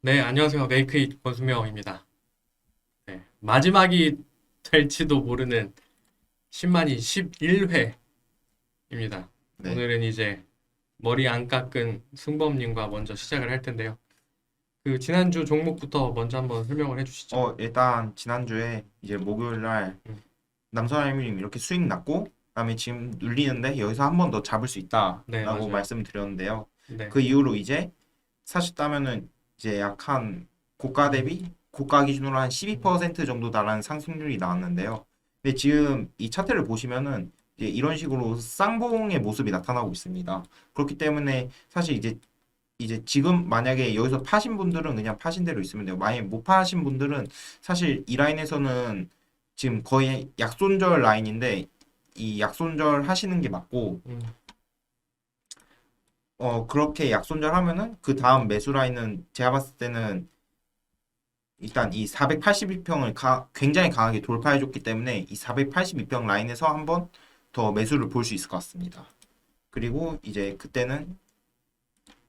네, 안녕하세요. 메이크잇 권수명입니다. 네, 마지막이 될지도 모르는 10만이 11회입니다. 네. 오늘은 이제 머리 안 깎은 승범님과 먼저 시작을 할 텐데요. 그 지난주 종목부터 먼저 한번 설명을 해주시죠. 일단 지난주에 이제 목요일 날 음, 남선알미님 이렇게 수익 났고, 그다음에 지금 눌리는데 여기서 한 번 더 잡을 수 네, 있다라고 맞아요. 말씀드렸는데요. 네, 그 이후로 이제 사실 따면은 이제 약 한 고가 대비 고가 기준으로 한 음, 12% 정도 달하는 상승률이 나왔는데요. 근데 지금 이 차트를 보시면은 이제 이런 식으로 쌍봉의 모습이 나타나고 있습니다. 그렇기 때문에 사실 이제 지금 만약에 여기서 파신 분들은 그냥 파신 대로 있으면 돼요. 만약에 못 파신 분들은 사실 이 라인에서는 지금 거의 약손절 라인인데 이 약손절 하시는 게 맞고, 음, 그렇게 약손절 하면은 그 다음 매수 라인은 제가 봤을 때는 일단 이 482평을 굉장히 강하게 돌파해 줬기 때문에 이 482평 라인에서 한번 더 매수를 볼 수 있을 것 같습니다. 그리고 이제 그때는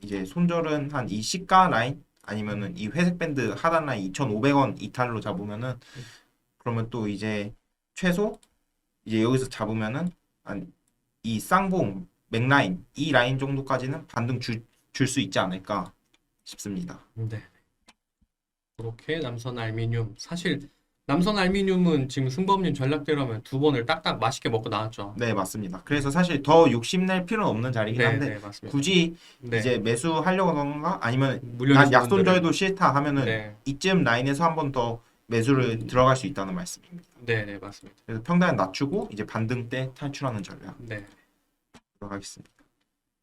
이제 손절은 한 이 시가 라인 음, 아니면은 이 회색 밴드 하단 라인 2,500원 이탈로 잡으면은, 음. 그러면 또 이제 최소 이제 여기서 잡으면은 한 이 쌍봉 맥라인 이 라인 정도까지는 반등 줄 수 있지 않을까 싶습니다. 네. 그렇게 남선 알미늄. 사실 남선 알미늄은 지금 승범님 전략대로 하면 두 번을 딱딱 맛있게 먹고 나왔죠. 네, 맞습니다. 네, 그래서 사실 더 욕심낼 필요는 없는 자리긴 네, 한데 네, 맞습니다. 굳이 네, 이제 매수하려고 하던가 아니면 난 물려주신 분들은 약손절도 싫다 하면은 네, 이쯤 라인에서 한번 더 매수를 들어갈 수 있다는 말씀입니다. 네, 네, 맞습니다. 그래서 평단을 낮추고 이제 반등 때 탈출하는 전략 네, 들어가겠습니다.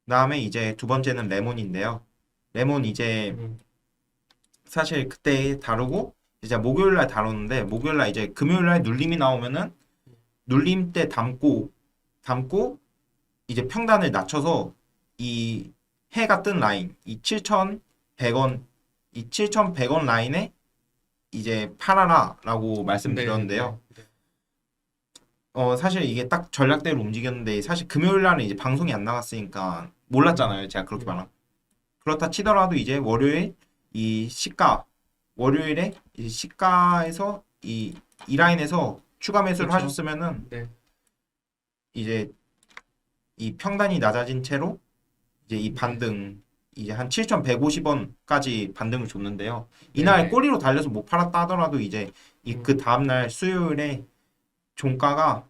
그다음에 이제 두 번째는 레몬인데요. 레몬 이제 음, 사실 그때 다루고 이제 목요일 날 다루는데, 목요일 날 이제 금요일 날 눌림이 나오면은 눌림 때 담고 이제 평단을 낮춰서 이 해가 뜬 라인 이 7,100원 이 7,100원 라인에 이제 팔아라라고 네, 말씀드렸는데요. 네, 네, 사실 이게 딱 전략대로 움직였는데 사실 금요일 날은 이제 방송이 안 나갔으니까 음, 몰랐잖아요. 제가 그렇게 음, 말한. 그렇다 치더라도 이제 월요일 이 시가 월요일에 이 시가에서 이 라인에서 추가 매수를 그렇죠. 하셨으면은 네, 이제 이 평단이 낮아진 채로 이제 이 네, 반등 이제 한 7,150원까지 반등을 줬는데요. 네, 이날 네, 꼬리로 달려서 못 팔았다 하더라도 이제 이 음, 그 다음날 수요일에 종가가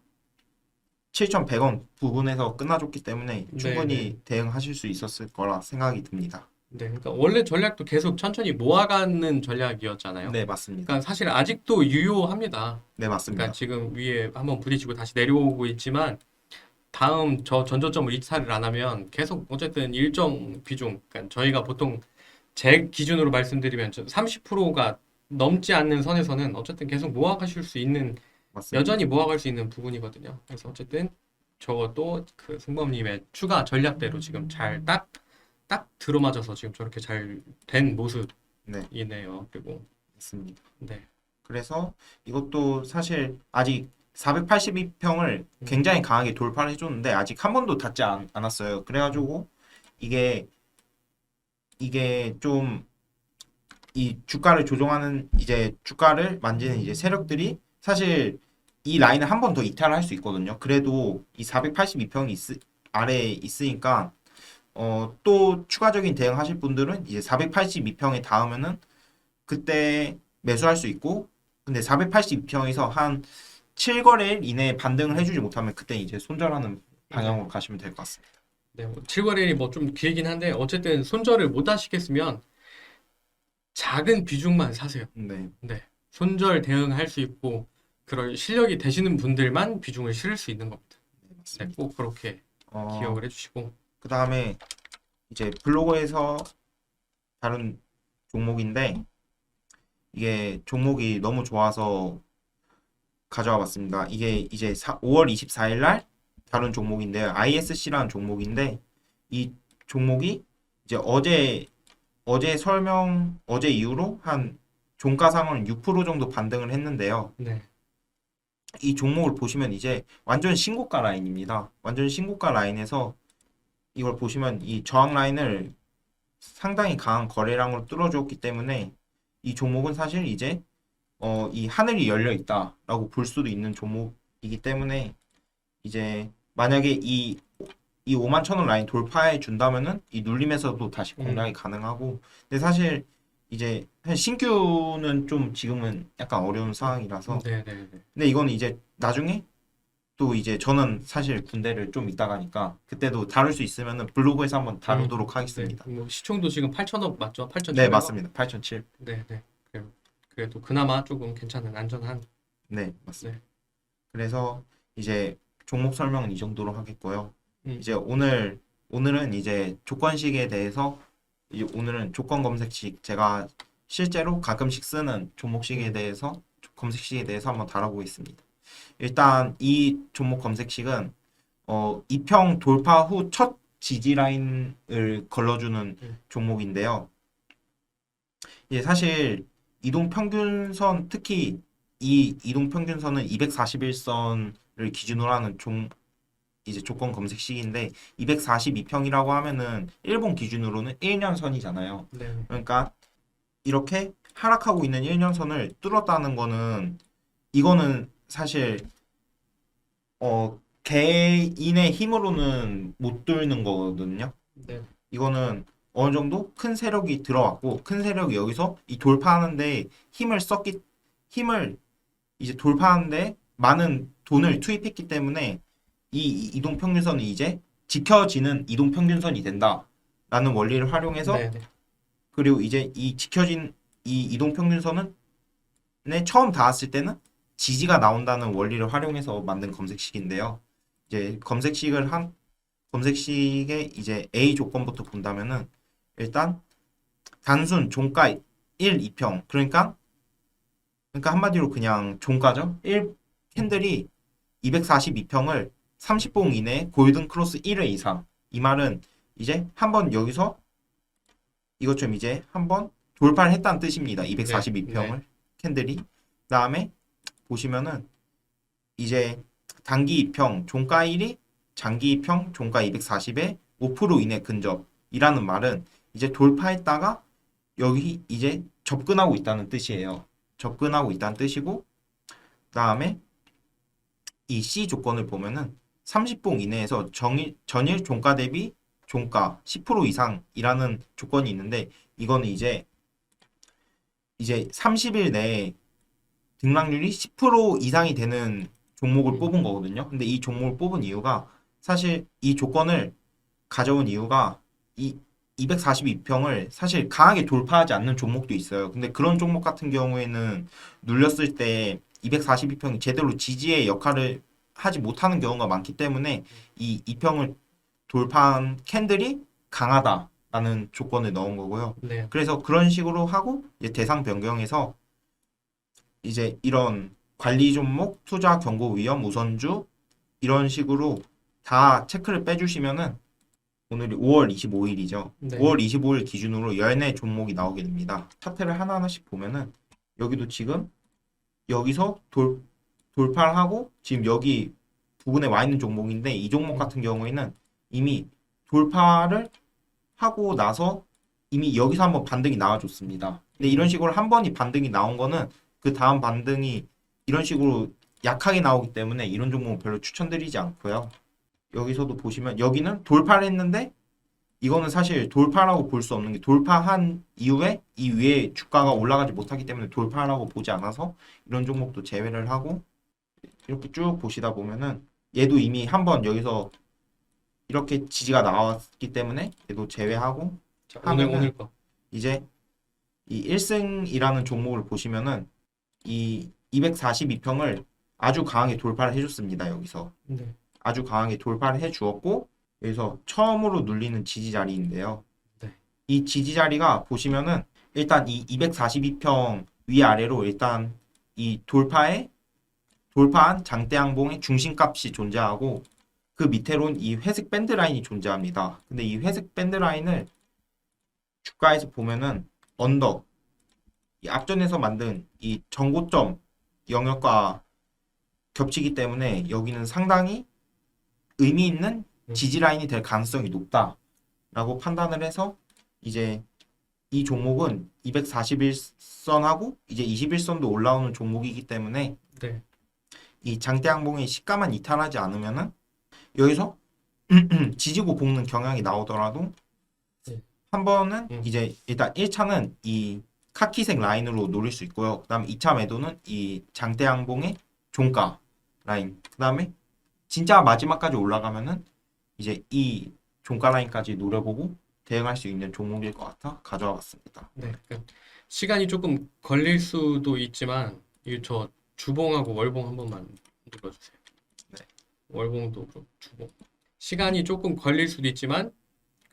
7,100원 부근에서 끝나줬기 때문에 네, 네, 충분히 대응하실 수 있었을 거라 생각이 듭니다. 네. 그러니까 원래 전략도 계속 천천히 모아가는 전략이었잖아요. 네, 맞습니다. 그러니까 사실 아직도 유효합니다. 네, 그러니까 맞습니다. 지금 위에 한번 부딪히고 다시 내려오고 있지만 다음 저 전저점을 이탈을 안 하면 계속 어쨌든 일정 비중, 그러니까 저희가 보통 제 기준으로 말씀드리면 30%가 넘지 않는 선에서는 어쨌든 계속 모아가실 수 있는 맞습니다. 여전히 모아갈 수 있는 부분이거든요. 그래서 어쨌든 저것도 그 승범님의 추가 전략대로 지금 잘 딱 들어맞아서 지금 저렇게 잘 된 네, 모습이네요. 그리고 맞습니다. 네, 그래서 이것도 사실 아직 482평을 음, 굉장히 강하게 돌파를 해줬는데 아직 한 번도 닿지 않았어요. 음, 그래가지고 이게 이게 좀 이 주가를 조종하는 이제 주가를 만지는 이제 세력들이 사실 이 라인을 한 번 더 이탈을 할 수 있거든요. 그래도 이 482평이 아래에 있으니까 또 추가적인 대응하실 분들은 이제 482평에 닿으면은 그때 매수할 수 있고, 근데 482평에서 한 7거래일 이내에 반등을 해주지 못하면 그때 이제 손절하는 네. 방향으로 가시면 될 것 같습니다. 네, 뭐 7거래일이 뭐 좀 길긴 한데 어쨌든 손절을 못 하시겠으면 작은 비중만 사세요. 네, 네, 손절 대응할 수 있고 그럴 실력이 되시는 분들만 비중을 실을 수 있는 겁니다. 네, 네, 맞습니다. 꼭 그렇게 어, 기억을 해주시고 그 다음에 이제 블로그에서 다룬 종목인데 이게 종목이 너무 좋아서 가져와 봤습니다. 이게 이제 5월 24일 날 다룬 종목인데요. ISC라는 종목인데 이 종목이 이제 어제 이후로 한 종가상으로 6% 정도 반등을 했는데요. 네, 이 종목을 보시면 이제 완전 신고가 라인입니다. 완전 신고가 라인에서 이걸 보시면 이 저항 라인을 상당히 강한 거래량으로 뚫어주었기 때문에 이 종목은 사실 이제 이 하늘이 열려 있다라고 볼 수도 있는 종목이기 때문에 이제 만약에 이 5만 천 원 라인 돌파해 준다면은 이 눌림에서도 다시 공략이 가능하고 근데 사실 이제 신규는 좀 지금은 약간 어려운 상황이라서 네네네. 근데 이건 이제 나중에 또 이제 저는 사실 군대를 좀 있다 가니까 그때도 다룰 수 있으면은 블로그에서 한번 다루도록 하겠습니다. 네. 뭐 시총도 지금 8천억 맞죠? 네, 8,700억? 맞습니다. 8,700. 네네. 그래도 그나마 조금 괜찮은 안전한. 네, 맞습니다. 네. 그래서 이제 종목 설명은 이 정도로 하겠고요. 음, 이제 오늘은 이제 조건식에 대해서 이제 오늘은 조건 검색식 제가 실제로 가끔씩 쓰는 종목식에 대해서 검색식에 대해서 한번 다뤄보겠습니다. 일단 이 종목 검색식은 2평 돌파 후 첫 지지 라인을 걸러주는 음, 종목인데요. 이제 사실 이동 평균선 특히 이 이동 평균선은 241선을 기준으로 하는 이제 조건 검색식인데 242평이라고 하면은 일본 기준으로는 1년 선이잖아요. 네. 그러니까 이렇게 하락하고 있는 1년 선을 뚫었다는 거는 이거는 사실 개인의 힘으로는 못 뚫는 거거든요. 네. 이거는 어느 정도 큰 세력이 들어왔고 큰 세력이 여기서 이 돌파하는데 힘을 이제 돌파하는데 많은 돈을 투입했기 때문에 이 이동평균선이 이제 지켜지는 이동평균선이 된다라는 원리를 활용해서 네네. 그리고 이제 이 지켜진 이 이동평균선은 처음 닿았을 때는 지지가 나온다는 원리를 활용해서 만든 검색식인데요. 이제 검색식의 이제 A 조건부터 본다면은 일단 단순 종가 1, 2평 그러니까 한마디로 그냥 종가죠. 1 캔들이 242평을 30봉 이내 골든 크로스 1회 이상. 이 말은 이제 한번 여기서 이것좀 이제 한번 돌파를 했다는 뜻입니다. 네. 네. 242평을 캔들이. 그다음에 보시면은 이제 단기 2평 종가 1이 장기 2평 종가 240에 5% 이내 근접이라는 말은 이제 돌파했다가 여기 이제 접근하고 있다는 뜻이에요. 접근하고 있다는 뜻이고 그다음에 이 C 조건을 보면은 30봉 이내에서 전일 종가 대비 종가 10% 이상이라는 조건이 있는데 이거는 이제 30일 내에 등락률이 10% 이상이 되는 종목을 음, 뽑은 거거든요. 근데 이 종목을 뽑은 이유가 사실 이 조건을 가져온 이유가 이 242평을 사실 강하게 돌파하지 않는 종목도 있어요. 근데 그런 종목 같은 경우에는 눌렸을 때 242평이 제대로 지지의 역할을 하지 못하는 경우가 많기 때문에 이 2평을 돌파한 캔들이 강하다라는 조건을 넣은 거고요. 네. 그래서 그런 식으로 하고 이제 대상 변경해서 이제 이런 관리 종목, 투자 경고 위험 우선주 이런 식으로 다 체크를 빼주시면은 오늘이 5월 25일이죠. 네. 5월 25일 기준으로 14 종목이 나오게 됩니다. 차트를 하나하나씩 보면은 여기도 지금 여기서 돌파를 하고 지금 여기 부분에 와 있는 종목인데 이 종목 음, 같은 경우에는 이미 돌파를 하고 나서 이미 여기서 한번 반등이 나와줬습니다. 근데 이런 식으로 한 번이 반등이 나온 거는 그 다음 반등이 이런 식으로 약하게 나오기 때문에 이런 종목은 별로 추천드리지 않고요. 여기서도 보시면 여기는 돌파를 했는데 이거는 사실 돌파라고 볼 수 없는 게 돌파한 이후에 이 위에 주가가 올라가지 못하기 때문에 돌파라고 보지 않아서 이런 종목도 제외를 하고 이렇게 쭉 보시다 보면은 얘도 이미 한번 여기서 이렇게 지지가 나왔기 때문에 얘도 제외하고 자, 오늘 하면은 거. 이제 이 1승이라는 종목을 보시면은 이 242평을 아주 강하게 돌파를 해줬습니다. 여기서 네. 아주 강하게 돌파를 해주었고 여기서 처음으로 눌리는 지지 자리인데요. 네. 이 지지 자리가 보시면은 일단 이 242평 위아래로 일단 이 돌파한 장대 양봉의 중심값이 존재하고 그 밑에로는 이 회색 밴드 라인이 존재합니다. 근데 이 회색 밴드 라인을 주가에서 보면은 언덕 이 앞전에서 만든 이 전고점 영역과 겹치기 때문에 여기는 상당히 의미 있는 음, 지지 라인이 될 가능성이 높다라고 판단을 해서 이제 이 종목은 241선하고 이제 21선도 올라오는 종목이기 때문에 네. 이 장대양봉이 시가만 이탈하지 않으면은 여기서 지지고 볶는 경향이 나오더라도 네. 한 번은 음. 이제 일단 1차는 이 카키색 라인으로 노릴 수 있고요. 그다음에 2차 매도는 이 장대양봉의 종가 라인. 그다음에 진짜 마지막까지 올라가면은 이제 이 종가 라인까지 노려보고 대응할 수 있는 종목일 것 같아 가져와 봤습니다. 네. 그러니까 시간이 조금 걸릴 수도 있지만 이 저 주봉하고 월봉 한 번만 눌러주세요. 네. 월봉도 그렇고 주봉. 시간이 조금 걸릴 수도 있지만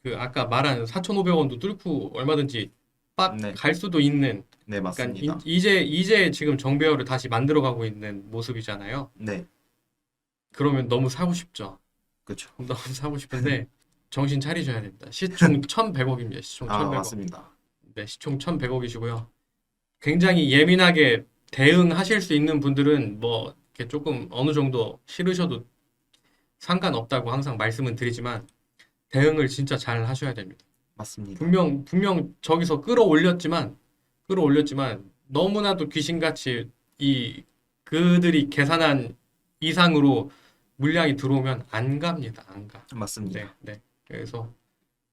그 아까 말한 4,500원도 뚫고 얼마든지 빡 네, 갈 수도 있는 네 그러니까 맞습니다. 이제 지금 정배열을 다시 만들어가고 있는 모습이잖아요. 네, 그러면 너무 사고 싶죠. 그렇죠. 너무 사고 싶은데 정신 차리셔야 됩니다. 시총 1,100억입니다. 시총 아 1,100억. 맞습니다. 네, 시총 1,100억이시고요. 굉장히 예민하게 대응하실 수 있는 분들은 뭐 이렇게 조금 어느 정도 싫으셔도 상관없다고 항상 말씀은 드리지만 대응을 진짜 잘 하셔야 됩니다. 맞습니다. 분명 저기서 끌어올렸지만 너무나도 귀신같이 이 그들이 계산한 이상으로 물량이 들어오면 안 갑니다. 안 가. 맞습니다. 네, 네. 그래서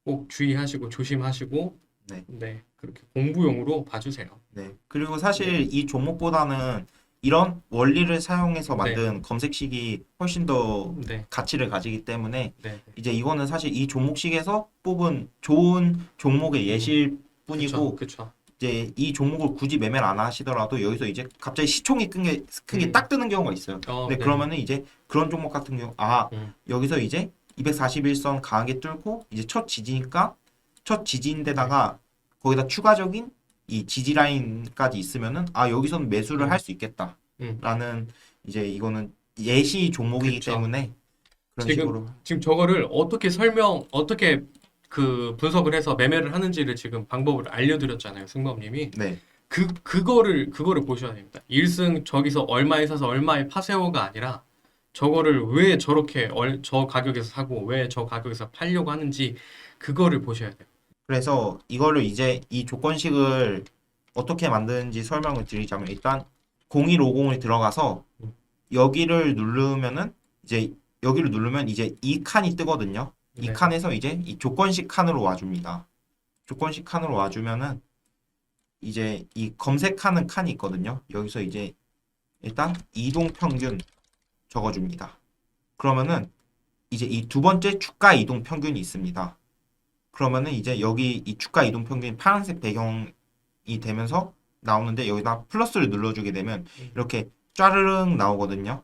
꼭 주의하시고 조심하시고 네. 네, 그렇게 공부용으로 봐주세요. 네. 그리고 사실 이 종목보다는 이런 원리를 사용해서 네, 만든 검색식이 훨씬 더 네, 가치를 가지기 때문에 네. 이제 이거는 사실 이 종목식에서 뽑은 좋은 종목의 예시일 그쵸, 뿐이고 그쵸. 이제 이 종목을 굳이 매매를 안 하시더라도 여기서 이제 갑자기 시총이 크게 음, 딱 뜨는 경우가 있어요. 근데 네. 그러면은 이제 그런 종목 같은 경우 아 음, 여기서 이제 241선 강하게 뚫고 이제 첫 지지니까 첫 네. 지지인데다가 거기다 추가적인 이 지지 라인까지 있으면은 아 여기서는 매수를 할 음, 수 음. 있겠다라는 이제 이거는 예시 종목이기 그쵸. 때문에 그런 지금, 식으로 지금 저거를 어떻게 그 분석을 해서 매매를 하는지를 지금 방법을 알려드렸잖아요, 승범님이. 네 그거를 보셔야 됩니다. 1승 저기서 얼마에 사서 얼마에 파세요가 아니라 저거를 왜 저렇게 저 가격에서 사고 왜 저 가격에서 팔려고 하는지 그거를 보셔야 돼요. 그래서 이거를 이제 이 조건식을 어떻게 만드는지 설명을 드리자면 일단 0150을 들어가서 음, 여기를 누르면은 이제 여기를 누르면 이제 이 칸이 뜨거든요. 이 네. 칸에서 이제 이 조건식 칸으로 와줍니다. 조건식 칸으로 와주면은 이제 이 검색하는 칸이 있거든요. 여기서 이제 일단 이동 평균 적어줍니다. 그러면은 이제 이 두 번째 주가 이동 평균이 있습니다. 그러면은 이제 여기 이 주가 이동 평균이 파란색 배경이 되면서 나오는데 여기다 플러스를 눌러주게 되면 음. 이렇게 짜르릉 나오거든요.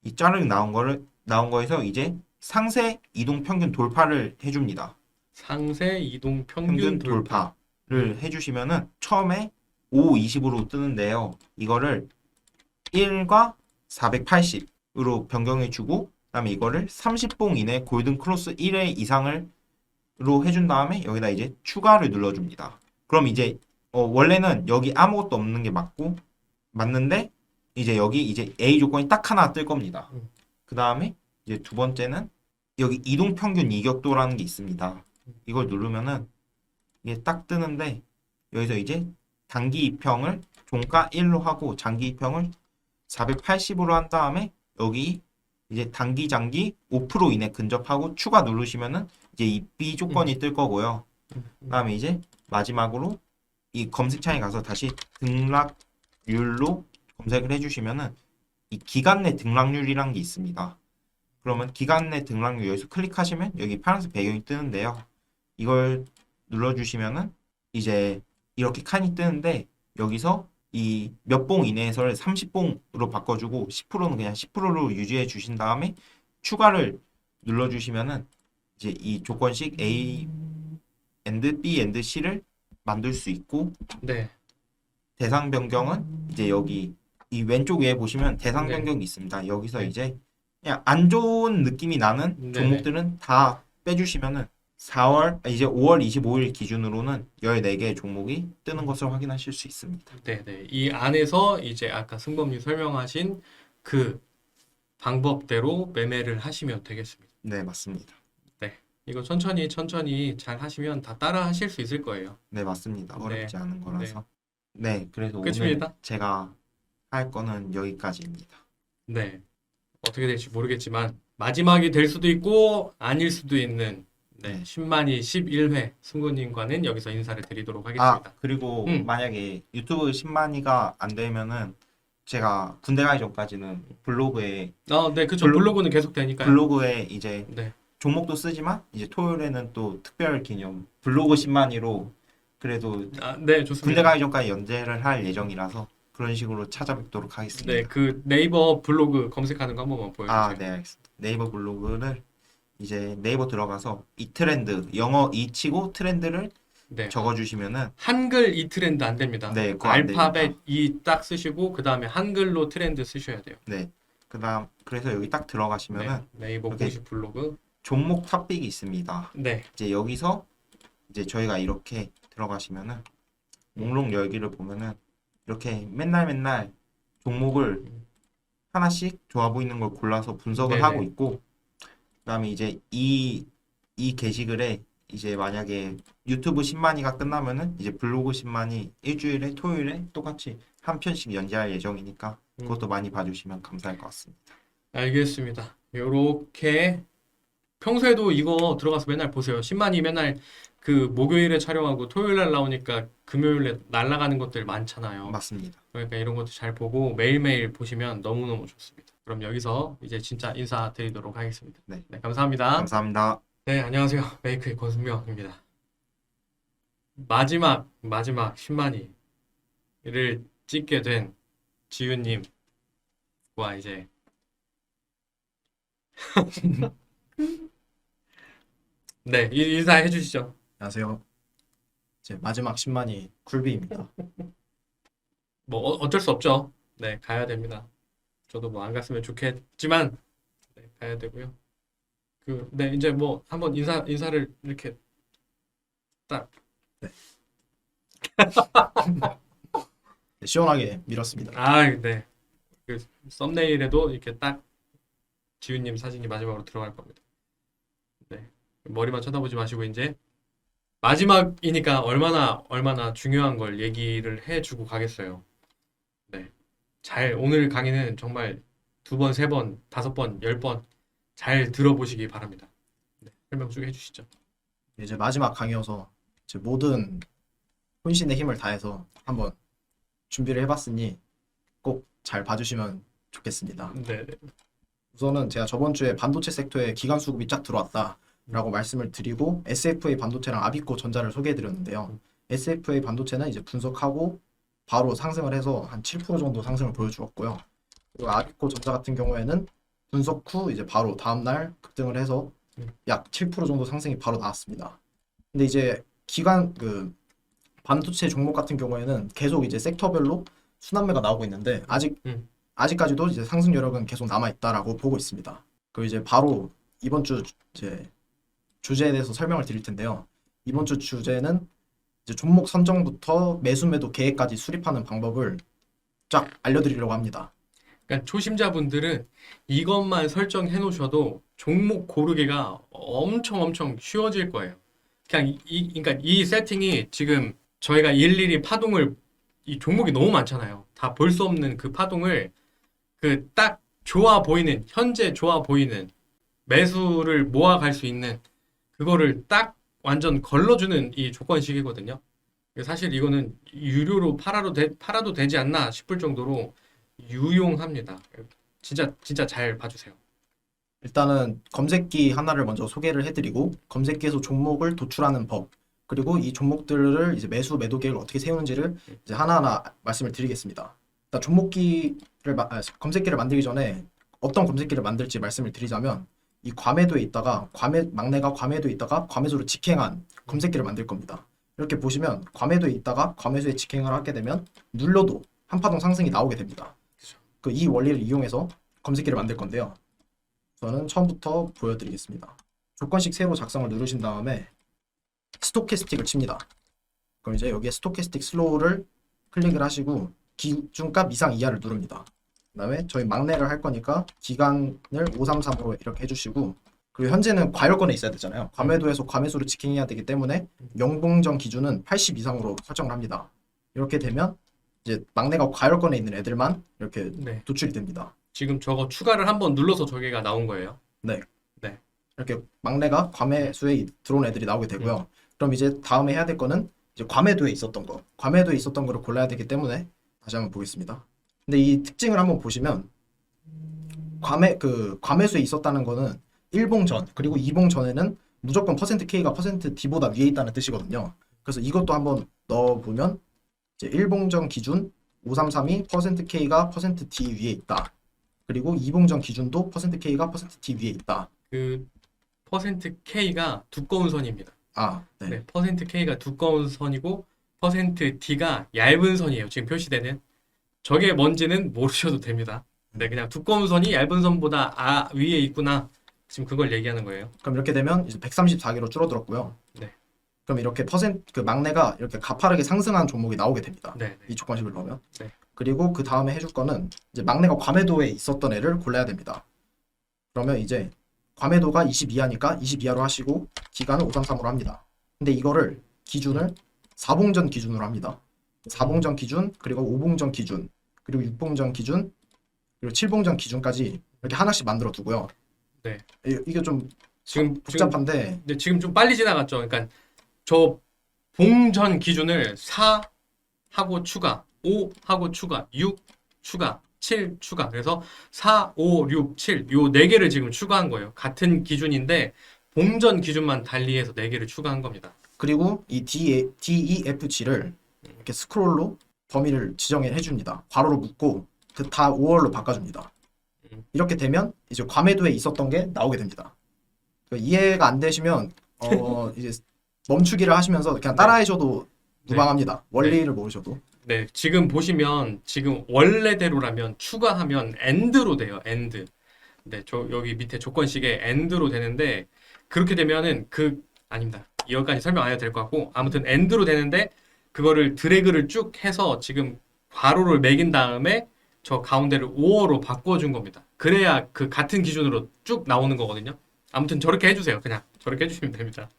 이 짜르릉 나온 거에서 이제 상세 이동 평균 돌파를 해줍니다. 상세 이동 평균 평균 돌파. 돌파를 해주시면은 처음에 520으로 뜨는데요. 이거를 1과 480으로 변경해주고 그다음에 이거를 30봉 이내 골든 크로스 1회 이상을 로 해준 다음에 여기다 이제 추가를 눌러줍니다. 그럼 이제 원래는 여기 아무것도 없는 게 맞는데 이제 여기 이제 A 조건이 딱 하나 뜰 겁니다. 음, 그 다음에 이제 두 번째는 여기 이동 평균 이격도라는 게 있습니다. 이걸 누르면은 이게 딱 뜨는데 여기서 이제 단기 입평을 종가 1로 하고 장기 입평을 480으로 한 다음에 여기 이제 단기 장기 5% 이내 근접하고 추가 누르시면은 이제 이 B 음, 조건이 뜰 거고요. 음. 그다음에 이제 마지막으로 이 검색창에 가서 다시 등락률로 검색을 해주시면은 이 기간 내 등락률이란 게 있습니다. 그러면 기간 내 등락률 여기서 클릭하시면 여기 파란색 배경이 뜨는데요. 이걸 눌러주시면은 이제 이렇게 칸이 뜨는데 여기서 이 몇 봉 이내에서를 30봉으로 바꿔주고 10%는 그냥 10%로 유지해 주신 다음에 추가를 눌러주시면은 이제 이 조건식 A and B and C를 만들 수 있고 네, 대상 변경은 이제 여기 이 왼쪽 위에 보시면 대상 네, 변경이 있습니다. 여기서 네, 이제 그냥 안 좋은 느낌이 나는 네, 네, 종목들은 다 빼주시면은 4월 이제 5월 25일 기준으로는 14개의 종목이 뜨는 것을 확인하실 수 있습니다. 네, 네. 이 안에서 이제 아까 승범님 설명하신 그 방법대로 매매를 하시면 되겠습니다. 네, 맞습니다. 네. 이거 천천히 잘 하시면 다 따라 하실 수 있을 거예요. 네, 맞습니다. 네. 어렵지 않은 거라서. 네, 그래서 오늘 끝입니다. 제가 할 거는 여기까지입니다. 네. 어떻게 될지 모르겠지만 마지막이 될 수도 있고 아닐 수도 있는 네, 네. 10만이 11회 승구님과는 여기서 인사를 드리도록 아, 하겠습니다. 그리고 음. 만약에 유튜브 10만이가 안 되면은 제가 군대 가기 전까지는 블로그에 네, 그쵸. 블로- 블로그는 계속 되니까요. 블로그에 이제 네. 종목도 쓰지만 이제 토요일에는 또 특별 기념 블로그 10만이로 그래도 네, 군대 좋습니다. 가기 전까지 연재를 할 예정이라서 그런 식으로 찾아뵙도록 네, 하겠습니다. 그 네이버 블로그 검색하는 거 한 번만 보여주세요. 아, 네, 알겠습니다. 네이버 블로그를 이제 네이버 들어가서 이 트렌드 영어 이 치고 트렌드를 네. 적어주시면은 한글 이 트렌드 안 됩니다. 네, 그거 안 알파벳 됩니다. 이 딱 쓰시고 그 다음에 한글로 트렌드 쓰셔야 돼요. 네, 그다음 그래서 여기 딱 들어가시면은 네, 네이버 이렇게 공식 블로그. 종목 탑픽이 있습니다. 네, 이제 여기서 이제 저희가 이렇게 들어가시면은 목록 열기를 보면은 이렇게 맨날 종목을 하나씩 좋아 보이는 걸 골라서 분석을 네네. 하고 있고 그다음에 이제 이 게시글에 이제 만약에 유튜브 10만이가 끝나면은 이제 블로그 10만이 일주일에 토요일에 똑같이 한 편씩 연재할 예정이니까 그것도 많이 봐주시면 감사할 것 같습니다. 알겠습니다. 요렇게 평소에도 이거 들어가서 맨날 보세요. 10만이 맨날 그 목요일에 촬영하고 토요일 날 나오니까 금요일에 날아가는 것들 많잖아요. 맞습니다. 그러니까 이런 것도 잘 보고 매일매일 보시면 너무너무 좋습니다. 그럼 여기서 이제 진짜 인사드리도록 하겠습니다. 네. 네, 감사합니다. 감사합니다. 네, 안녕하세요. 메이크의 권순명입니다. 마지막 10만위를 찍게 된 지윤님과 이제 네, 인사해 주시죠. 안녕하세요. 제 마지막 10만이 쿨비입니다. 뭐 어쩔 수 없죠. 네, 가야 됩니다. 저도 뭐 안 갔으면 좋겠지만 네, 가야 되고요. 네, 이제 뭐 한번 인사를 이렇게 딱 네, 시원하게 밀었습니다. 네. 그 썸네일에도 이렇게 딱 지윤님 사진이 마지막으로 들어갈 겁니다. 네. 머리만 쳐다보지 마시고 이제 마지막이니까 얼마나 중요한 걸 얘기를 해주고 가겠어요. 네. 오늘 강의는 정말 2번, 3번, 5번, 10번 잘 들어보시기 바랍니다. 네. 설명 쭉 해주시죠. 이제 마지막 강의여서 제 모든 혼신의 힘을 다해서 한번 준비를 해봤으니 꼭 잘 봐주시면 좋겠습니다. 네. 네. 우선은 제가 저번 주에 반도체 섹터에 기관 수급이 쫙 들어왔다라고 말씀을 드리고 SFA 반도체랑 아비코 전자를 소개해드렸는데요. SFA 반도체는 이제 분석하고 바로 상승을 해서 한 7% 정도 상승을 보여주었고요. 그리고 아비코 전자 같은 경우에는 분석 후 이제 바로 다음날 급등을 해서 약 7% 정도 상승이 바로 나왔습니다. 근데 이제 기관 반도체 종목 같은 경우에는 계속 이제 섹터별로 순환매가 나오고 있는데 아직까지도 이제 상승 여력은 계속 남아 있다라고 보고 있습니다. 그리고 이제 바로 이번 주 이제 주제에 대해서 설명을 드릴 텐데요. 이번 주 주제는 이제 종목 선정부터 매수 매도 계획까지 수립하는 방법을 쫙 알려드리려고 합니다. 그러니까 초심자분들은 이것만 설정해 놓으셔도 종목 고르기가 엄청 쉬워질 거예요. 그냥 그러니까 이 세팅이 지금 저희가 일일이 파동을 이 종목이 너무 많잖아요. 다 볼 수 없는 그 파동을 그 딱 현재 좋아 보이는 매수를 모아갈 수 있는 그거를 딱 완전 걸러주는 이 조건식이거든요. 사실 이거는 유료로 팔아도 되지 않나 싶을 정도로 유용합니다. 진짜 잘 봐주세요. 일단은 검색기 하나를 먼저 소개를 해드리고 검색기에서 종목을 도출하는 법 그리고 이 종목들을 이제 매수 매도 계획을 어떻게 세우는지를 이제 하나하나 말씀을 드리겠습니다. 일단 검색기를 만들기 전에 어떤 검색기를 만들지 말씀을 드리자면 이 과매도에 있다가 막내가 과매도에 있다가 과매수로 직행한 검색기를 만들 겁니다. 이렇게 보시면 과매도에 있다가 과매수에 직행을 하게 되면 눌러도 한파동 상승이 나오게 됩니다. 이 원리를 이용해서 검색기를 만들 건데요. 저는 처음부터 보여드리겠습니다. 조건식 세로 작성을 누르신 다음에 스토캐스틱을 칩니다. 그럼 이제 여기에 스토캐스틱 슬로우를 클릭을 하시고 기준값 이상 이하를 누릅니다. 그 다음에 저희 막내를 할 거니까 기간을 533으로 이렇게 해주시고 그리고 현재는 과열권에 있어야 되잖아요. 과매도에서 과매수를 지킹해야 되기 때문에 명봉전 기준은 80 이상으로 설정을 합니다. 이렇게 되면 이제 막내가 과열권에 있는 애들만 이렇게 네. 도출이 됩니다. 지금 저거 추가를 한번 눌러서 저게가 나온 거예요. 이렇게 막내가 과매수에 들어온 애들이 나오게 되고요. 그럼 이제 다음에 해야 될 거는 이제 과매도에 있었던 거, 과매도에 있었던 거를 골라야 되기 때문에 다시 한번 보겠습니다. 근데 이 특징을 한번 보시면 과매수에 있었다는 거는 1봉 전 그리고 2봉 전에는 무조건 %K가 %D보다 위에 있다는 뜻이거든요. 그래서 이것도 한번 넣어보면 이제 1봉 전 기준 5332 %K가 %D 위에 있다. 그리고 2봉 전 기준도 %K가 %D 위에 있다. 그 %K가 두꺼운 선입니다. 네. 네, %K가 두꺼운 선이고 %D가 얇은 선이에요. 지금 표시되는. 저게 뭔지는 모르셔도 됩니다. 네, 그냥 두꺼운 선이 얇은 선보다 위에 있구나. 지금 그걸 얘기하는 거예요. 그럼 이렇게 되면 이제 134개로 줄어들었고요. 네. 그럼 이렇게 그 막내가 이렇게 가파르게 상승한 종목이 나오게 됩니다. 네, 이 조건식을 넣으면. 네. 그리고 그 다음에 해줄 거는 이제 막내가 과매도에 있었던 애를 골라야 됩니다. 그러면 이제 과매도가 20 이하니까 20 이하로 하시고 기간을 533으로 합니다. 근데 이거를 기준을 4봉전 기준으로 합니다. 4봉전 기준, 그리고 5봉전 기준, 그리고 6봉전 기준, 그리고 7봉전 기준까지 이렇게 하나씩 만들어 두고요. 네. 이게 좀 지금 복잡한데 근데 지금 좀 빨리 지나갔죠. 그러니까 저 봉전 기준을 4 하고 추가, 5 하고 추가, 6 추가, 7 추가. 그래서 4, 5, 6, 7 요 네 개를 지금 추가한 거예요. 같은 기준인데 봉전 기준만 달리해서 네 개를 추가한 겁니다. 그리고 이 DEFG를 이렇게 스크롤로 범위를 지정해 줍니다. 괄호로 묶고 그 다 5월로 바꿔줍니다. 이렇게 되면 이제 과매도에 있었던 게 나오게 됩니다. 그러니까 이해가 안 되시면 이제 멈추기를 하시면서 그냥 따라하셔도 무방합니다. 원리를 모르셔도. 네, 지금 보시면 지금 원래대로라면 추가하면 AND로 돼요. AND. 네, 저 여기 밑에 조건식에 AND로 되는데 그렇게 되면은 아닙니다. 이거까지 설명 안 해도 될 것 같고 아무튼 AND로 되는데 그거를 드래그를 쭉 해서 지금 괄호를 매긴 다음에 저 가운데를 5어로 바꿔준 겁니다. 그래야 그 같은 기준으로 쭉 나오는 거거든요. 아무튼 저렇게 해주세요. 그냥 저렇게 해주시면 됩니다.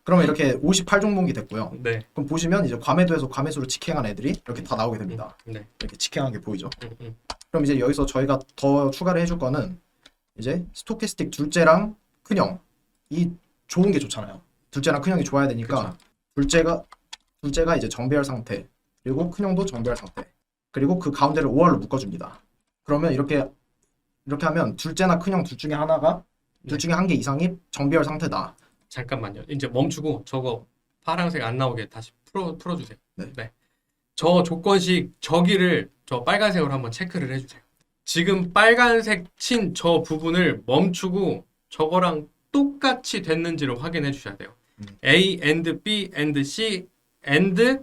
그러면 이렇게 58종목이 됐고요. 네, 그럼 보시면 이제 과매도에서 과매수를 직행한 애들이 이렇게 다 나오게 됩니다. 네, 이렇게 직행한 게 보이죠. 음. 그럼 이제 여기서 저희가 더 추가를 해줄 거는 이제 스토캐스틱 둘째랑 큰형 이 좋은 게 좋잖아요. 둘째랑 큰형이 좋아야 되니까 둘째가 이제 정배열 상태 그리고 큰형도 정배열 상태 그리고 그 가운데를 5월로 묶어줍니다. 그러면 이렇게 하면 둘째나 큰형 둘 중에 하나가 둘 중에 한 개 이상이 정배열 상태다. 잠깐만요. 이제 멈추고 저거 파란색 안 나오게 다시 풀어주세요. 네. 저 조건식 저기를 저 빨간색으로 한번 체크를 해주세요. 지금 빨간색 친 저 부분을 멈추고 저거랑 똑같이 됐는지를 확인해 주셔야 돼요. A and B and C and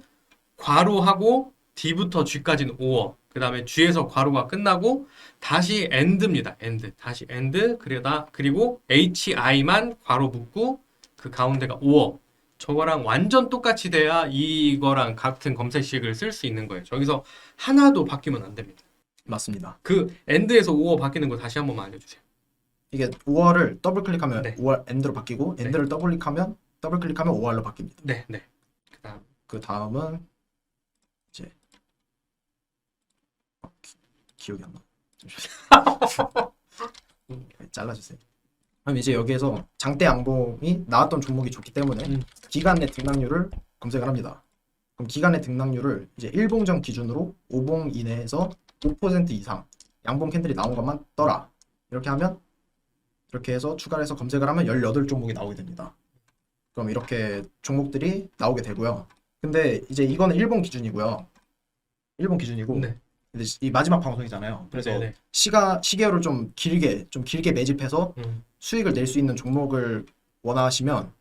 괄호하고 D부터 G까지는 5어. 그 다음에 G에서 괄호가 끝나고 다시 AND입니다. AND. 다시 AND. 그리고 HI만 괄호 묶고 그 가운데가 5어. 저거랑 완전 똑같이 돼야 이거랑 같은 검색식을 쓸 수 있는 거예요. 저기서 하나도 바뀌면 안 됩니다. 맞습니다. 그 AND에서 5어 바뀌는 거 다시 한 번만 알려주세요. 이게 5월을 더블 클릭하면 네. 5월 엔드로 바뀌고 네. 엔드를 더블 클릭하면 5월로 바뀝니다. 네, 네. 그다음 그 다음은 이제 기억이 안 나. 잘라주세요. 그럼 이제 여기에서 장대 양봉이 나왔던 종목이 좋기 때문에 기간 내 등락률을 검색을 합니다. 그럼 기간 내 등락률을 이제 1봉전 기준으로 5봉 이내에서 5% 이상 양봉 캔들이 나온 것만 떠라. 이렇게 하면 이렇게 해서 추가를 해서 검색을 하면 18종목이 나오게 됩니다. 그럼 이렇게 종목들이 나오게 되고요. 근데 이제 이거는 1봉 기준이고요. 1봉 기준이고 네. 근데 이 마지막 방송이잖아요. 그래서 네네. 시계열을 좀 길게 매집해서 음. 수익을 낼 수 있는 종목을 원하시면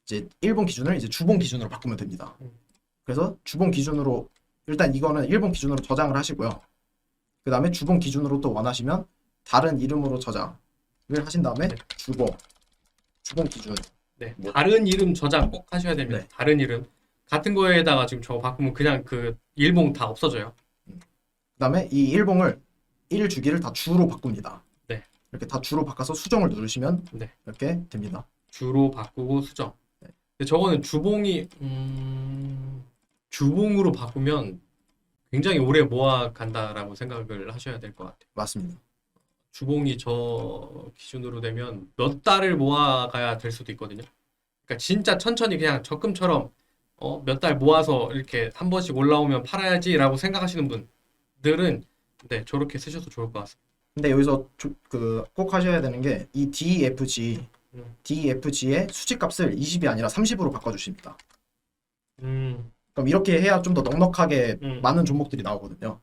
이제 1봉 기준을 이제 주봉 기준으로 바꾸면 됩니다. 그래서 주봉 기준으로 일단 이거는 1봉 기준으로 저장을 하시고요. 그 다음에 주봉 기준으로 또 원하시면 다른 이름으로 저장을 하신 다음에 네. 주봉 기준 네. 다른 이름 저장 꼭 하셔야 됩니다. 네. 다른 이름. 같은 거에다가 지금 저거 바꾸면 그냥 그 일봉 다 없어져요. 그 다음에 이 1봉을 1주기를 다 주로 바꿉니다. 네. 이렇게 다 주로 바꿔서 수정을 누르시면 네. 이렇게 됩니다. 주로 바꾸고 수정. 근데 저거는 주봉으로 바꾸면 굉장히 오래 모아 간다라고 생각을 하셔야 될 것 같아요. 맞습니다. 주봉이 저 기준으로 되면 몇 달을 모아가야 될 수도 있거든요. 그러니까 진짜 천천히 그냥 적금처럼 몇 달 모아서 이렇게 한 번씩 올라오면 팔아야지라고 생각하시는 분들은 네, 저렇게 쓰셔도 좋을 것 같습니다. 근데 여기서 꼭 하셔야 되는 게 이 DEFG의 수치값을 20이 아니라 30으로 바꿔주십니다. 그럼 이렇게 해야 좀 더 넉넉하게 많은 종목들이 나오거든요.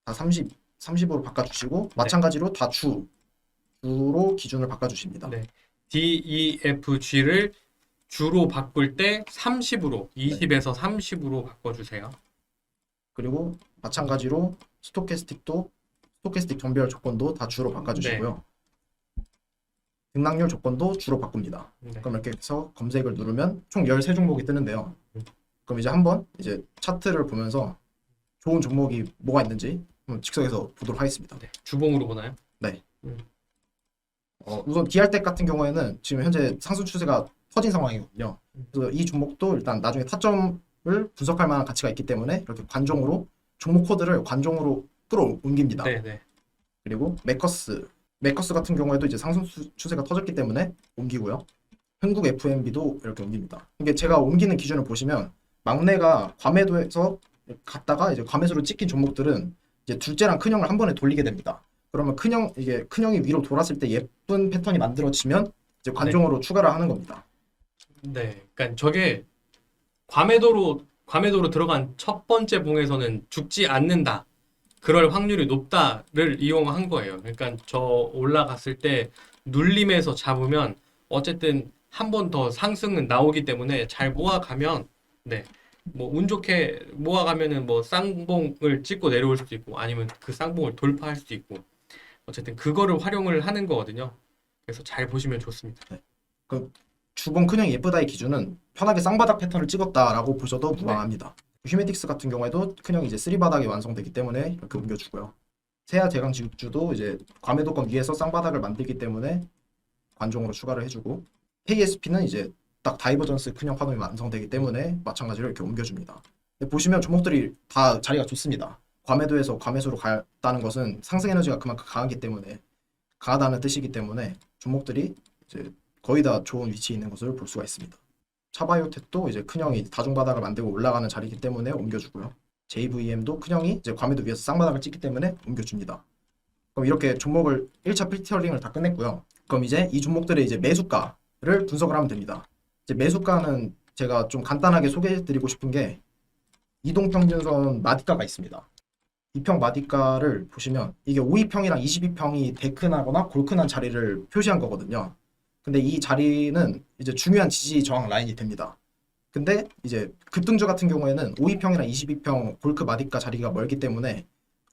다 30으로 바꿔주시고 마찬가지로 다 주로 기준을 바꿔주십니다. 네. DEFG를 주로 바꿀 때 30으로 20에서 30으로 바꿔주세요. 그리고 마찬가지로 스토캐스틱 전별 조건도 다 주로 바꿔주시고요. 등락률 조건도 주로 바꿉니다. 네. 그럼 이렇게 해서 검색을 누르면 총 13종목이 뜨는데요. 그럼 이제 한번 이제 차트를 보면서 좋은 종목이 뭐가 있는지 한번 즉석에서 보도록 하겠습니다. 네. 주봉으로 보나요? 우선 DR텍 같은 경우에는 지금 현재 상승 추세가 터진 상황이거든요. 그래서 이 종목도 일단 나중에 타점을 분석할 만한 가치가 있기 때문에 이렇게 종목 코드를 관종으로 끌어옮깁니다. 네. 그리고 메커스 같은 경우에도 이제 상승 추세가 터졌기 때문에 옮기고요. 흥국 FMB도 이렇게 옮깁니다. 이게 제가 옮기는 기준을 보시면 막내가 과매도에서 갔다가 이제 과매수로 찍힌 종목들은 이제 둘째랑 큰형을 한 번에 돌리게 됩니다. 그러면 큰형이 위로 돌았을 때 예쁜 패턴이 만들어지면 이제 관종으로 추가를 하는 겁니다. 네. 그러니까 저게 과매도로 들어간 첫 번째 봉에서는 죽지 않는다. 그럴 확률이 높다를 이용한 거예요. 그러니까 저 올라갔을 때 눌림에서 잡으면 어쨌든 한 번 더 상승은 나오기 때문에 잘 모아가면 네. 뭐 운 좋게 모아가면은 뭐 쌍봉을 찍고 내려올 수도 있고 아니면 그 쌍봉을 돌파할 수도 있고 어쨌든 그거를 활용을 하는 거거든요. 그래서 잘 보시면 좋습니다. 주봉 큰형이 예쁘다의 기준은 편하게 쌍바닥 패턴을 찍었다라고 보셔도 무방합니다. 휴메틱스 같은 경우에도 큰형이 이제 3바닥이 완성되기 때문에 이렇게 옮겨주고요. 세아 대강 지급주도 이제 과매도권 위에서 쌍바닥을 만들기 때문에 관종으로 추가를 해주고 KSP는 이제 딱 다이버전스 큰형 파동이 완성되기 때문에 마찬가지로 이렇게 옮겨줍니다. 보시면 종목들이 다 자리가 좋습니다. 과매도에서 과매수로 갔다는 것은 상승 에너지가 그만큼 강하다는 뜻이기 때문에 종목들이 이제 거의 다 좋은 위치에 있는 것을 볼 수가 있습니다. 차바이오텍도 이제 큰형이 다중바닥을 만들고 올라가는 자리이기 때문에 옮겨주고요. JVM도 큰형이 이제 과매도 위에서 쌍바닥을 찍기 때문에 옮겨줍니다. 그럼 이렇게 종목을 1차 필터링을 다 끝냈고요. 그럼 이제 이 종목들의 이제 매수가를 분석을 하면 됩니다. 이제 매수가는 제가 좀 간단하게 소개해드리고 싶은 게 이동평균선 마디가가 있습니다. 이평 마디가를 보시면 이게 5위평이랑 22평이 데크나거나 골크난 자리를 표시한 거거든요. 근데 이 자리는 이제 중요한 지지 저항 라인이 됩니다. 근데 이제 급등주 같은 경우에는 5위평이랑 22평 골크 마디가 자리가 멀기 때문에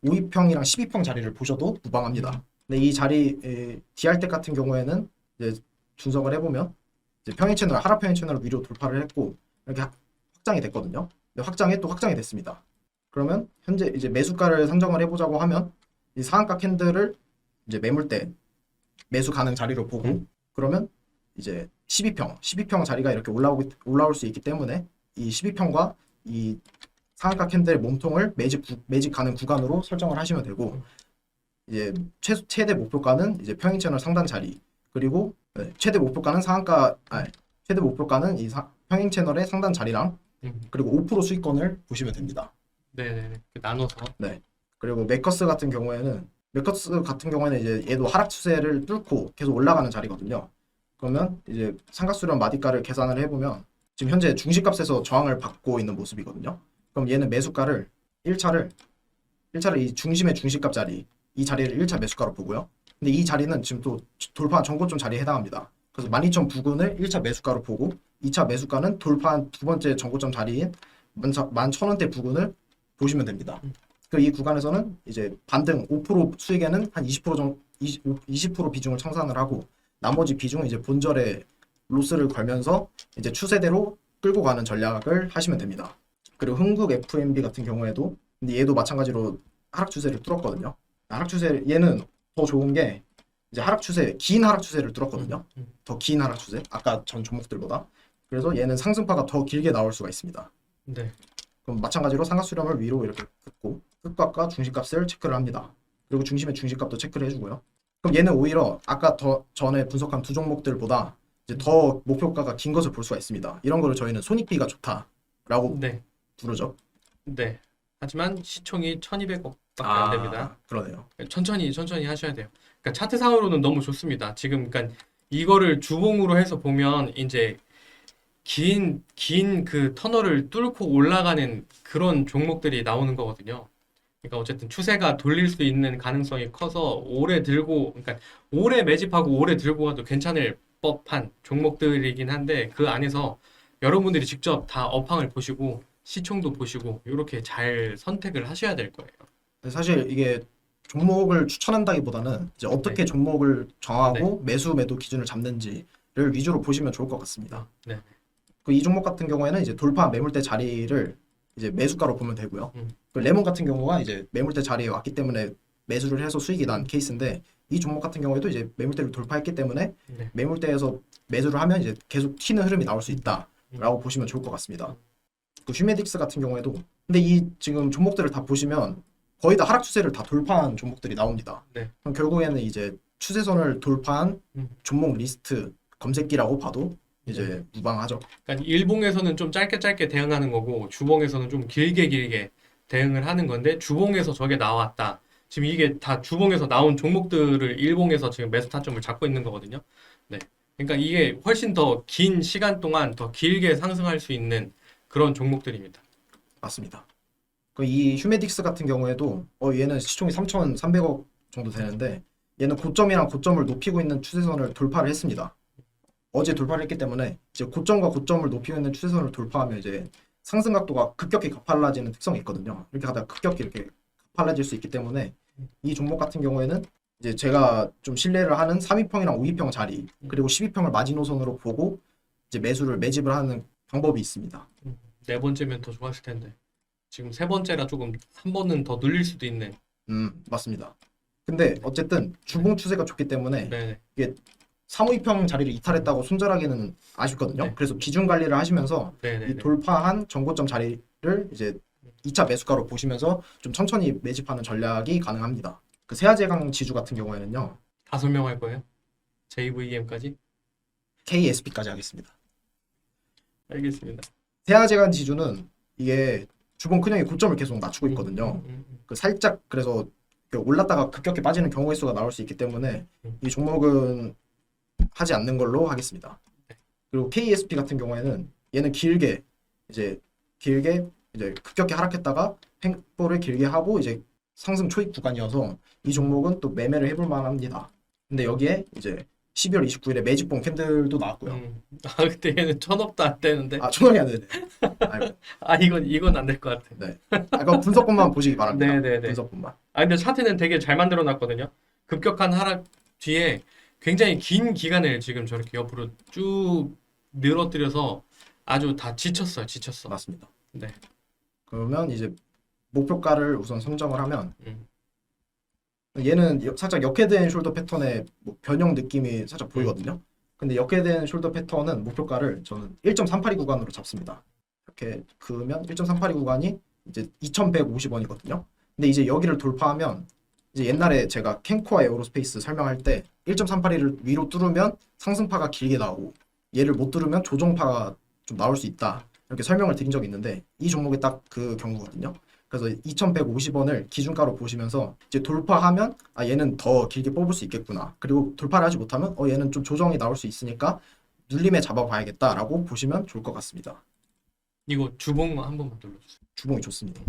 5위평이랑 12평 자리를 보셔도 무방합니다. 근데 이 자리 DR텍 같은 경우에는 이제 분석을 해보면 이제 하락 평행 채널을 위로 돌파를 했고 이렇게 확장이 됐거든요. 근데 확장이 됐습니다. 그러면 현재 이제 매수가를 산정을 해보자고 하면 이 상한가 캔들을 이제 매물대 매수 가능 자리로 보고 그러면 이제 12평 자리가 이렇게 올라올 수 있기 때문에 이 12평과 이 상한가 캔들의 몸통을 매집 가능 구간으로 설정을 하시면 되고 이제 최대 목표가는 이제 평행 채널 상단 자리 그리고 최대 목표가는 이 평행 채널의 상단 자리랑 그리고 5% 수익권을 보시면 됩니다. 네네네. 나눠서. 네. 그리고 메커스 같은 경우에는 이제 얘도 하락 추세를 뚫고 계속 올라가는 자리거든요. 그러면 이제 상각수렴 마디가를 계산을 해보면 지금 현재 중시값에서 저항을 받고 있는 모습이거든요. 그럼 얘는 매수가를 1차를 이 중심의 중시값 자리 이 자리를 1차 매수가로 보고요. 근데 이 자리는 지금 또 돌파한 전고점 자리에 해당합니다. 그래서 12,000 부근을 1차 매수가로 보고 2차 매수가는 돌파한 두 번째 전고점 자리인 11,000원대 부근을 보시면 됩니다. 이 구간에서는 이제 반등 5% 수익에는 한 20% 비중을 청산을 하고 나머지 비중은 이제 본절에 로스를 걸면서 이제 추세대로 끌고 가는 전략을 하시면 됩니다. 그리고 흥국 FMB 같은 경우에도 근데 얘도 마찬가지로 하락 추세를 뚫었거든요. 하락 추세 얘는 더 좋은 게 이제 하락 추세, 긴 하락 추세를 뚫었거든요. 음. 더 긴 하락 추세. 아까 전 종목들보다. 그래서 얘는 상승파가 더 길게 나올 수가 있습니다. 네. 그럼 마찬가지로 상하수렴을 위로 이렇게 긋고 끝값과 중심값을 체크를 합니다. 그리고 중심의 중심값도 체크를 해주고요. 그럼 얘는 오히려 아까 더 전에 분석한 두 종목들보다 이제 더 목표가가 긴 것을 볼 수가 있습니다. 이런 거를 저희는 손익비가 좋다라고 네. 부르죠. 네. 하지만 시총이 1,200억밖에 안 됩니다. 그러네요. 천천히 하셔야 돼요. 그러니까 차트상으로는 너무 좋습니다. 지금 그러니까 이거를 주봉으로 해서 보면 이제 긴 그 터널을 뚫고 올라가는 그런 종목들이 나오는 거거든요. 그러니까 어쨌든 추세가 돌릴 수 있는 가능성이 커서 오래 들고, 그러니까 오래 매집하고 오래 들고 가도 괜찮을 법한 종목들이긴 한데 그 안에서 여러분들이 직접 다 업황을 보시고 시총도 보시고 이렇게 잘 선택을 하셔야 될 거예요. 사실 이게 종목을 추천한다기보다는 이제 어떻게 종목을 정하고 매수 매도 기준을 잡는지를 위주로 보시면 좋을 것 같습니다. 네. 그 이 종목 같은 경우에는 이제 돌파 매물대 자리를 이제 매수가로 보면 되고요. 그 레몬 같은 경우가 이제 매물대 자리에 왔기 때문에 매수를 해서 수익이 난 케이스인데 이 종목 같은 경우에도 이제 매물대를 돌파했기 때문에 네. 매물대에서 매수를 하면 이제 계속 튀는 흐름이 나올 수 있다라고 보시면 좋을 것 같습니다. 그 휴메딕스 같은 경우에도 근데 이 지금 종목들을 다 보시면 거의 다 하락 추세를 다 돌파한 종목들이 나옵니다. 네. 그럼 결국에는 이제 추세선을 돌파한 종목 리스트 검색기라고 봐도 이제 무방하죠. 그러니까 일봉에서는 좀 짧게 대응하는 거고 주봉에서는 좀 길게 대응을 하는 건데 주봉에서 저게 나왔다. 지금 이게 다 주봉에서 나온 종목들을 일봉에서 지금 매수 타점을 잡고 있는 거거든요. 네. 그러니까 이게 훨씬 더 긴 시간 동안 더 길게 상승할 수 있는 그런 종목들입니다. 맞습니다. 그 이 휴메딕스 같은 경우에도 얘는 시총이 3,300억 정도 되는데 얘는 고점이랑 고점을 높이고 있는 추세선을 돌파를 했습니다. 어제 돌파를 했기 때문에 이제 고점과 고점을 높이고 있는 추세선을 돌파하면 이제 상승 각도가 급격히 가팔라지는 특성이 있거든요. 이렇게 하다가 급격히 이렇게 가팔라질 수 있기 때문에 이 종목 같은 경우에는 이제 제가 좀 신뢰를 하는 3위평이랑 5위평 자리 그리고 10위평을 마지노선으로 보고 이제 매집을 하는 방법이 있습니다. 네 번째면 더 좋았을 텐데 지금 세 번째라 조금 한 번은 더 늘릴 수도 있는. 맞습니다. 근데 어쨌든 주봉 추세가 좋기 때문에 네. 이게 3위평 자리를 이탈했다고 손절하기는 아쉽거든요. 네. 그래서 기준 관리를 하시면서 네. 이 돌파한 전고점 자리를 이제 2차 매수가로 보시면서 좀 천천히 매집하는 전략이 가능합니다. 그 세아제강 지주 같은 경우에는요. 다 설명할 거예요? JVM까지? KSP까지 하겠습니다. 알겠습니다. 세아제강 지주는 이게 주봉 큰형이 고점을 계속 낮추고 있거든요. 그 살짝 그래서 올랐다가 급격히 빠지는 경우의 수가 나올 수 있기 때문에 이 종목은 하지 않는 걸로 하겠습니다. 그리고 KSP 같은 경우에는 얘는 길게 이제 급격히 하락했다가 횡보를 길게 하고 이제 상승 초입 구간이어서 이 종목은 또 매매를 해볼 만합니다. 근데 여기에 이제 12월 29일에 매집봉 캔들도 나왔고요. 아 근데 얘는 1,000억도 안 되는데. 아, 1,000원이 안 되네. 아이고. 아 이건 안 될 것 같아. 네. 그럼 분석본만 보시기 바랍니다. 네네네. 분석본만. 아 근데 차트는 되게 잘 만들어 놨거든요. 급격한 하락 뒤에 굉장히 긴 기간을 지금 저렇게 옆으로 쭉 늘어뜨려서 아주 다 지쳤어요. 맞습니다. 네. 그러면 이제 목표가를 우선 선정을 하면 음. 얘는 살짝 역헤드앤 숄더 패턴의 뭐 변형 느낌이 살짝 보이거든요. 근데 역헤드앤 숄더 패턴은 목표가를 저는 1.382 구간으로 잡습니다. 이렇게 그으면 1.382 구간이 이제 2,150원이거든요. 근데 이제 여기를 돌파하면 이제 옛날에 제가 캔코와 에어로스페이스 설명할 때 1.382를 위로 뚫으면 상승파가 길게 나오고 얘를 못 뚫으면 조정파가 좀 나올 수 있다. 이렇게 설명을 드린 적이 있는데 이 종목이 딱 그 경우거든요. 그래서 2,150원을 기준가로 보시면서 이제 돌파하면 아 얘는 더 길게 뽑을 수 있겠구나. 그리고 돌파를 하지 못하면 얘는 좀 조정이 나올 수 있으니까 눌림에 잡아봐야겠다라고 보시면 좋을 것 같습니다. 이거 주봉 한 번만 눌러주세요. 주봉이 좋습니다.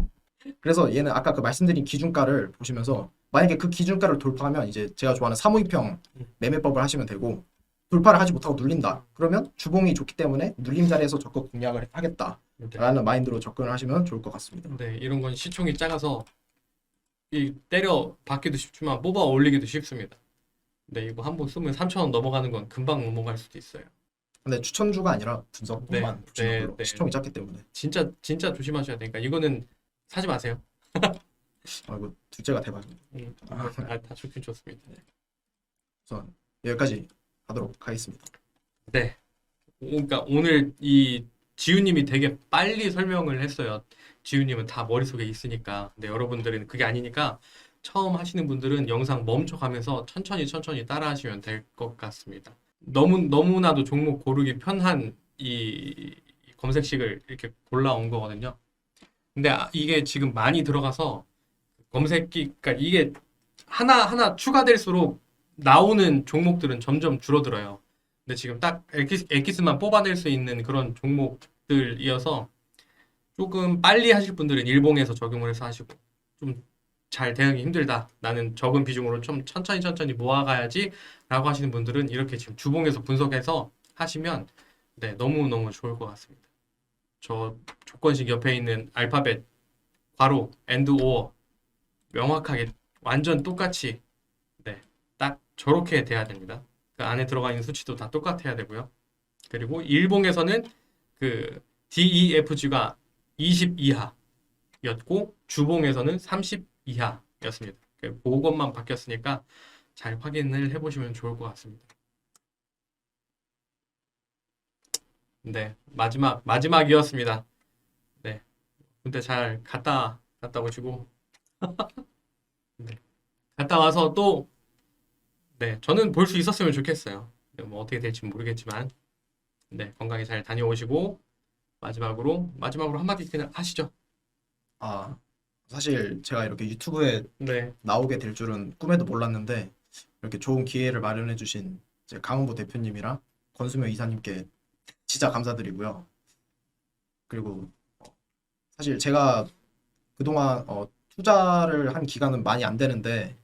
그래서 얘는 아까 그 말씀드린 기준가를 보시면서 만약에 그 기준가를 돌파하면 이제 제가 좋아하는 352평 매매법을 하시면 되고 돌파를 하지 못하고 눌린다. 그러면 주봉이 좋기 때문에 눌림 자리에서 적극 공략을 하겠다라는 네. 마인드로 접근을 하시면 좋을 것 같습니다. 네, 이런 건 시총이 작아서 이 때려 받기도 쉽지만 뽑아 올리기도 쉽습니다. 네, 이거 한 번 쓰면 3,000원 넘어가는 건 금방 넘어갈 수도 있어요. 근데 추천주가 아니라 분석만 보시는 걸로 네. 시총이 작기 때문에 진짜 조심하셔야 되니까 이거는 사지 마세요. 이거 둘째가 대박입니다. 다 좋긴 좋습니다. 네. 우선 여기까지 하도록 하겠습니다. 네. 그러니까 오늘 이 지우님이 되게 빨리 설명을 했어요. 지우님은 다 머릿속에 있으니까. 근데 여러분들은 그게 아니니까 처음 하시는 분들은 영상 멈춰가면서 천천히 따라하시면 될 것 같습니다. 너무나도 종목 고르기 편한 이 검색식을 이렇게 골라온 거거든요. 근데 이게 지금 많이 들어가서 그러니까 이게 하나하나 추가될수록 나오는 종목들은 점점 줄어들어요. 근데 지금 딱 엑기스만 뽑아낼 수 있는 그런 종목들이어서 조금 빨리 하실 분들은 일봉에서 적용을 해서 하시고 좀 잘 대응이 힘들다. 나는 적은 비중으로 좀 천천히 모아가야지 라고 하시는 분들은 이렇게 지금 주봉에서 분석해서 하시면 네, 너무너무 좋을 것 같습니다. 저 조건식 옆에 있는 알파벳, 괄호, 엔드 오어 명확하게 완전 똑같이 네, 딱 저렇게 돼야 됩니다. 그 안에 들어가 있는 수치도 다 똑같아야 되고요. 그리고 일봉에서는 그 DEFG가 20 이하였고 주봉에서는 30 이하였습니다. 그것만 바뀌었으니까 잘 확인을 해보시면 좋을 것 같습니다. 네, 마지막이었습니다. 네, 근데 잘 갔다 오시고 네, 갔다 와서 또 네, 저는 볼 수 있었으면 좋겠어요. 네, 뭐 어떻게 될지 모르겠지만 네, 건강히 잘 다녀오시고 마지막으로 한마디 그냥 하시죠. 아, 사실 제가 이렇게 유튜브에 네, 나오게 될 줄은 꿈에도 몰랐는데 이렇게 좋은 기회를 마련해 주신 이제 강은보 대표님이랑 권수명 이사님께 진짜 감사드리고요. 그리고 사실 제가 그동안 투자를 한 기간은 많이 안 되는데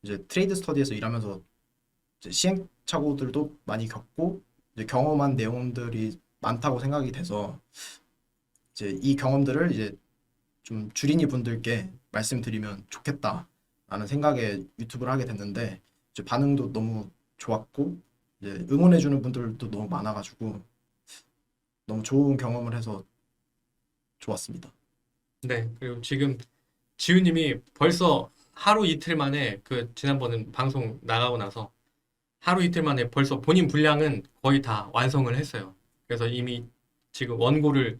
이제 트레이드 스터디에서 일하면서 이제 시행착오들도 많이 겪고 이제 경험한 내용들이 많다고 생각이 돼서 이제 이 경험들을 이제 좀 주린이 분들께 말씀드리면 좋겠다라는 생각에 유튜브를 하게 됐는데 이제 반응도 너무 좋았고 이제 응원해주는 분들도 너무 많아가지고 너무 좋은 경험을 해서 좋았습니다. 네. 그리고 지금 지우님이 벌써 하루 이틀 만에 그 지난번에 방송 나가고 나서 하루 이틀 만에 벌써 본인 분량은 거의 다 완성을 했어요. 그래서 이미 지금 원고를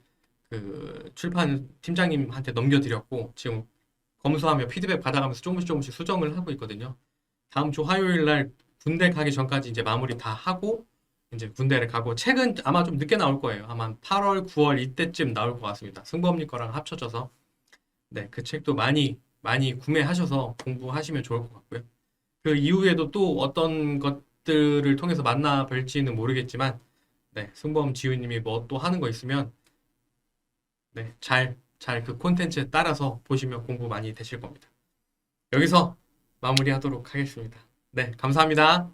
그 출판 팀장님한테 넘겨드렸고 지금 검수하며 피드백 받아가면서 조금씩 수정을 하고 있거든요. 다음 주 화요일 날 군대 가기 전까지 이제 마무리 다 하고 이제 군대를 가고 책은 아마 좀 늦게 나올 거예요. 아마 8월, 9월 이때쯤 나올 것 같습니다. 승범님 거랑 합쳐져서 네, 그 책도 많이 구매하셔서 공부하시면 좋을 것 같고요. 그 이후에도 또 어떤 것들을 통해서 만나 뵐지는 모르겠지만 네, 승범 지우님이 뭐 또 하는 거 있으면 네, 잘 그 콘텐츠에 따라서 보시면 공부 많이 되실 겁니다. 여기서 마무리하도록 하겠습니다. 네, 감사합니다.